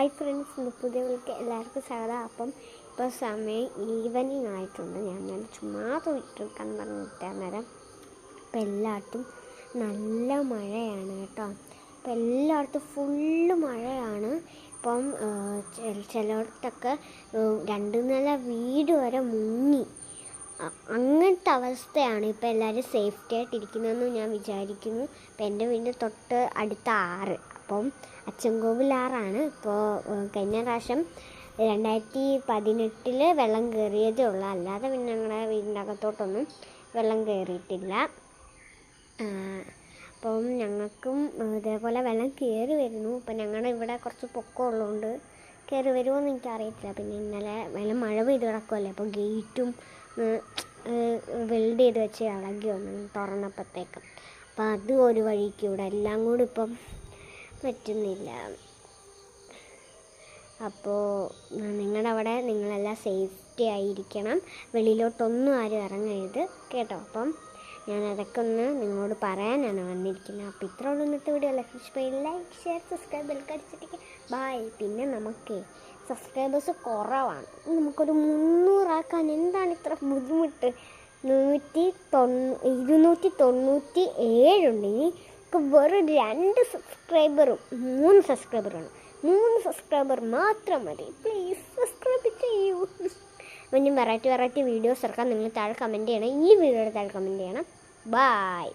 Hi friends, പുതിയവർക്ക് എല്ലാവർക്കും സ്വാഗതം. അപ്പം ഇപ്പോൾ സമയം ഈവനിങ് ആയിട്ടുണ്ട്. ഞാൻ നല്ല ചുമ്മാ തോന്നിട്ടെടുക്കാൻ പറഞ്ഞിട്ടാൽ നേരം ഇപ്പം എല്ലായിടത്തും നല്ല മഴയാണ് കേട്ടോ. ഇപ്പം എല്ലായിടത്തും ഫുള്ള് മഴയാണ്. ഇപ്പം ചിലയിടത്തൊക്കെ 2 നില വീട് വരെ മുങ്ങി. അങ്ങനത്തെ അവസ്ഥയാണ്. ഇപ്പം എല്ലാവരും സേഫ്റ്റി ആയിട്ടിരിക്കുന്നതെന്ന് ഞാൻ വിചാരിക്കുന്നു. ഇപ്പം എൻ്റെ വീടിൻ്റെ തൊട്ട് അടുത്ത ആറ്, അപ്പം അച്ചൻകോവിൽ ആറാണ്. ഇപ്പോൾ കഴിഞ്ഞ പ്രാവശ്യം 2018 വെള്ളം കയറിയതേ ഉള്ളൂ, അല്ലാതെ പിന്നെ ഞങ്ങളുടെ വീടിൻ്റെ അകത്തോട്ടൊന്നും വെള്ളം കയറിയിട്ടില്ല. അപ്പം ഞങ്ങൾക്കും ഇതേപോലെ വെള്ളം കയറി വരുന്നു. അപ്പം ഞങ്ങളുടെ ഇവിടെ കുറച്ച് പൊക്കമുള്ളതുകൊണ്ട് കയറി വരുമോയെന്ന് എനിക്കറിയത്തില്ല. പിന്നെ ഇന്നലെ വെള്ളം മഴ പെയ്ത് കിടക്കുമല്ലേ, അപ്പോൾ ഗേറ്റും വെൽഡ് ചെയ്ത് വെച്ച് ഇളകി വന്നു തുറന്നപ്പോഴത്തേക്കും. അപ്പം അത് ഒരു വഴിക്ക് ഇവിടെ എല്ലാം കൂടി ഇപ്പം പറ്റുന്നില്ല. അപ്പോൾ നിങ്ങളുടെ അവിടെ നിങ്ങളെല്ലാം സേഫ്റ്റി ആയിരിക്കണം, വെളിയിലോട്ടൊന്നും ആരും ഇറങ്ങരുത് കേട്ടോ. അപ്പം ഞാനതൊക്കെ ഒന്ന് നിങ്ങളോട് പറയാനാണ് വന്നിരിക്കുന്നത്. അപ്പോൾ ഇത്ര ഉള്ളൂ ഇന്നത്തെ വീഡിയോ. ലൈക്ക്, ഷെയർ, സബ്സ്ക്രൈബ് ബെൽക്കടിച്ചിട്ടേക്ക് ബൈ. പിന്നെ നമുക്ക് സബ്സ്ക്രൈബേഴ്സ് കുറവാണ്, നമുക്കൊരു 300 ആക്കാൻ എന്താണ് ഇത്ര ബുദ്ധിമുട്ട്? 297 ഉണ്ട്. ഇനി വെറും 2 സബ്സ്ക്രൈബറും 3 സബ്സ്ക്രൈബറാണ്. 3 സബ്സ്ക്രൈബർ മാത്രം മതി. പ്ലീസ് സബ്സ്ക്രൈബ് ചെയ്യൂ. ഇനി വെറൈറ്റി വീഡിയോസ് ഇറക്കാൻ നിങ്ങൾ താഴെ കമൻറ്റ് ചെയ്യണം. ഈ വീഡിയോയുടെ താഴെ കമൻറ്റ് ചെയ്യണം. ബൈ.